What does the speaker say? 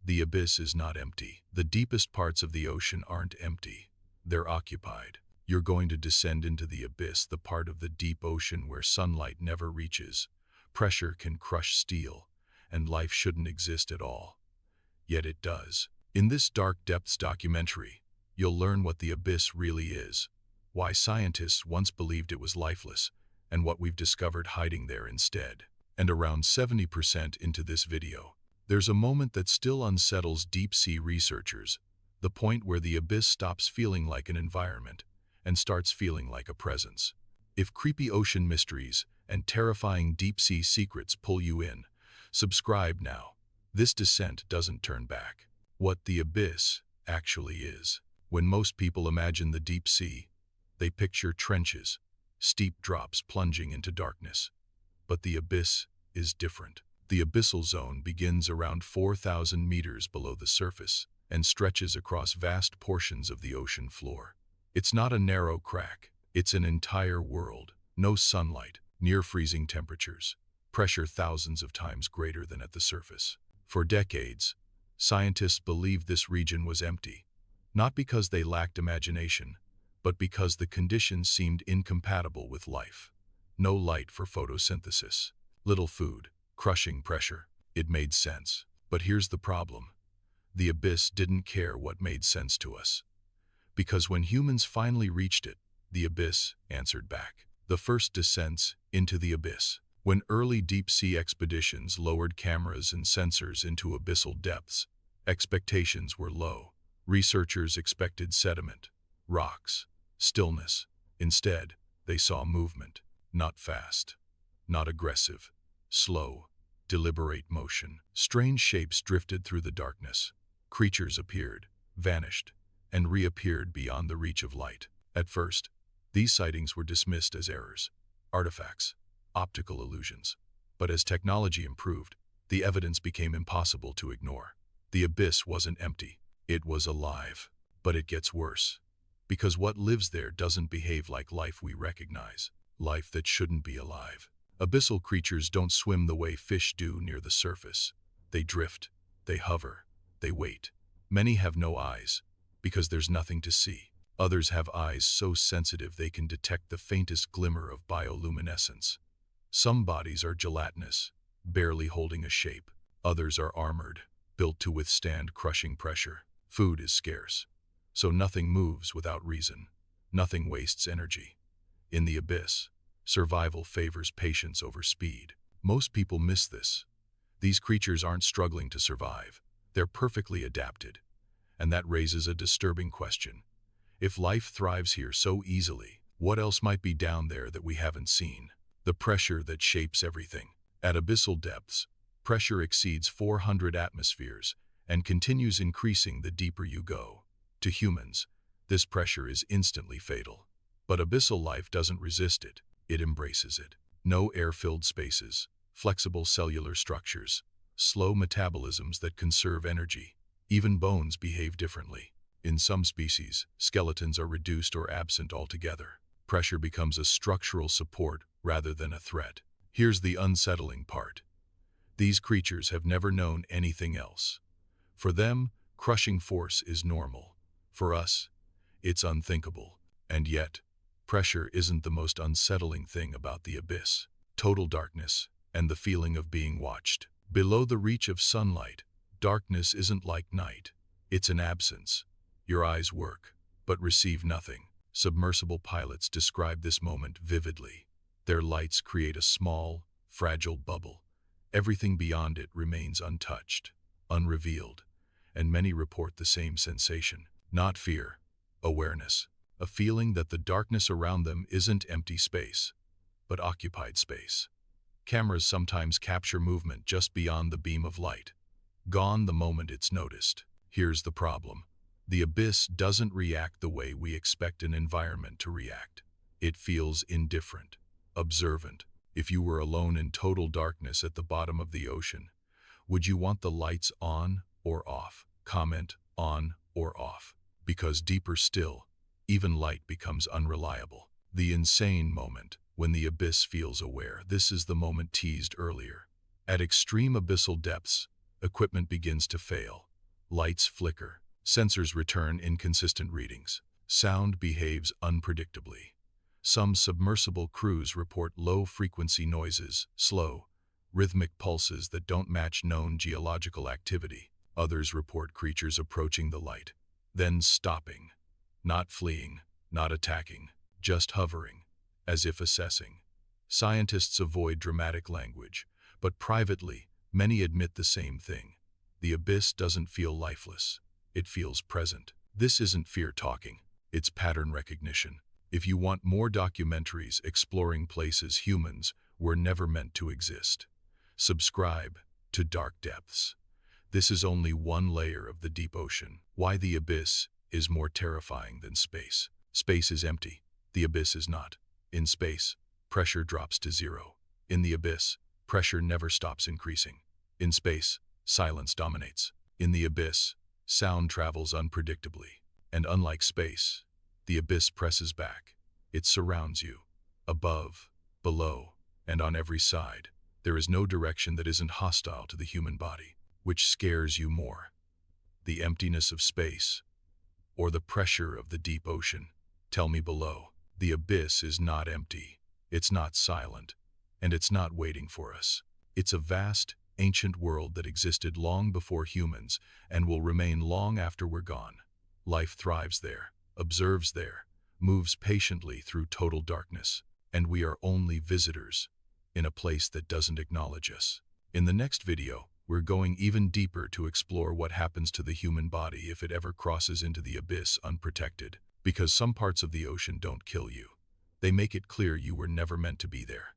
The abyss is not empty. The deepest parts of the ocean aren't empty. They're occupied. You're going to descend into the abyss, the part of the deep ocean where sunlight never reaches. Pressure can crush steel, and life shouldn't exist at all. Yet it does. In this Dark Depths documentary, you'll learn what the abyss really is, why scientists once believed it was lifeless, and what we've discovered hiding there instead. And around 70% into this video, there's a moment that still unsettles deep-sea researchers, the point where the abyss stops feeling like an environment and starts feeling like a presence. If creepy ocean mysteries and terrifying deep-sea secrets pull you in, subscribe now. This descent doesn't turn back. What the abyss actually is. When most people imagine the deep sea, they picture trenches, steep drops plunging into darkness. But the abyss is different. The abyssal zone begins around 4,000 meters below the surface and stretches across vast portions of the ocean floor. It's not a narrow crack. It's an entire world. No sunlight, near freezing temperatures, pressure thousands of times greater than at the surface. For decades, scientists believed this region was empty, not because they lacked imagination, but because the conditions seemed incompatible with life. No light for photosynthesis, little food, crushing pressure. It made sense. But here's the problem. The abyss didn't care what made sense to us. Because when humans finally reached it, the abyss answered back. The first descents into the abyss. When early deep-sea expeditions lowered cameras and sensors into abyssal depths, expectations were low. Researchers expected sediment, rocks, stillness. Instead, they saw movement. Not fast, not aggressive, slow, deliberate motion. Strange shapes drifted through the darkness. Creatures appeared, vanished, and reappeared beyond the reach of light. At first, these sightings were dismissed as errors, artifacts, optical illusions. But as technology improved, the evidence became impossible to ignore. The abyss wasn't empty. It was alive. But it gets worse. Because what lives there doesn't behave like life we recognize. Life that shouldn't be alive. Abyssal creatures don't swim the way fish do near the surface. They drift, they hover, they wait. Many have no eyes, because there's nothing to see. Others have eyes so sensitive they can detect the faintest glimmer of bioluminescence. Some bodies are gelatinous, barely holding a shape. Others are armored, built to withstand crushing pressure. Food is scarce, so nothing moves without reason. Nothing wastes energy. In the abyss, survival favors patience over speed. Most people miss this. These creatures aren't struggling to survive. They're perfectly adapted. And that raises a disturbing question. If life thrives here so easily, what else might be down there that we haven't seen? The pressure that shapes everything. At abyssal depths, pressure exceeds 400 atmospheres and continues increasing the deeper you go. To humans, this pressure is instantly fatal. But abyssal life doesn't resist it. It embraces it. No air-filled spaces, flexible cellular structures, slow metabolisms that conserve energy. Even bones behave differently. In some species, skeletons are reduced or absent altogether. Pressure becomes a structural support rather than a threat. Here's the unsettling part. These creatures have never known anything else. For them, crushing force is normal. For us, it's unthinkable. And yet, pressure isn't the most unsettling thing about the abyss. Total darkness and the feeling of being watched. Below the reach of sunlight, darkness isn't like night. It's an absence. Your eyes work, but receive nothing. Submersible pilots describe this moment vividly. Their lights create a small, fragile bubble. Everything beyond it remains untouched, unrevealed, and many report the same sensation. Not fear, awareness. A feeling that the darkness around them isn't empty space, but occupied space. Cameras sometimes capture movement just beyond the beam of light, gone the moment it's noticed. Here's the problem. The abyss doesn't react the way we expect an environment to react. It feels indifferent, observant. If you were alone in total darkness at the bottom of the ocean, would you want the lights on or off? Comment on or off. Because deeper still, even light becomes unreliable. The insane moment, when the abyss feels aware. This is the moment teased earlier. At extreme abyssal depths, equipment begins to fail. Lights flicker. Sensors return inconsistent readings. Sound behaves unpredictably. Some submersible crews report low-frequency noises, slow, rhythmic pulses that don't match known geological activity. Others report creatures approaching the light, then stopping, not fleeing, not attacking, just hovering, as if assessing. Scientists avoid dramatic language, but privately, many admit the same thing. The abyss doesn't feel lifeless. It feels present. This isn't fear talking. It's pattern recognition. If you want more documentaries exploring places humans were never meant to exist, subscribe to Dark Depths. This is only one layer of the deep ocean. Why the abyss is more terrifying than space. Space is empty. The abyss is not. In space, pressure drops to zero. In the abyss, pressure never stops increasing. In space, silence dominates. In the abyss, sound travels unpredictably. And unlike space, the abyss presses back. It surrounds you, above, below, and on every side. There is no direction that isn't hostile to the human body. Which scares you more? The emptiness of space, or the pressure of the deep ocean? Tell me below. The abyss is not empty. It's not silent. And it's not waiting for us. It's a vast, ancient world that existed long before humans and will remain long after we're gone. Life thrives there, observes there, moves patiently through total darkness, and we are only visitors in a place that doesn't acknowledge us. In the next video, we're going even deeper to explore what happens to the human body if it ever crosses into the abyss unprotected. Because some parts of the ocean don't kill you. They make it clear you were never meant to be there.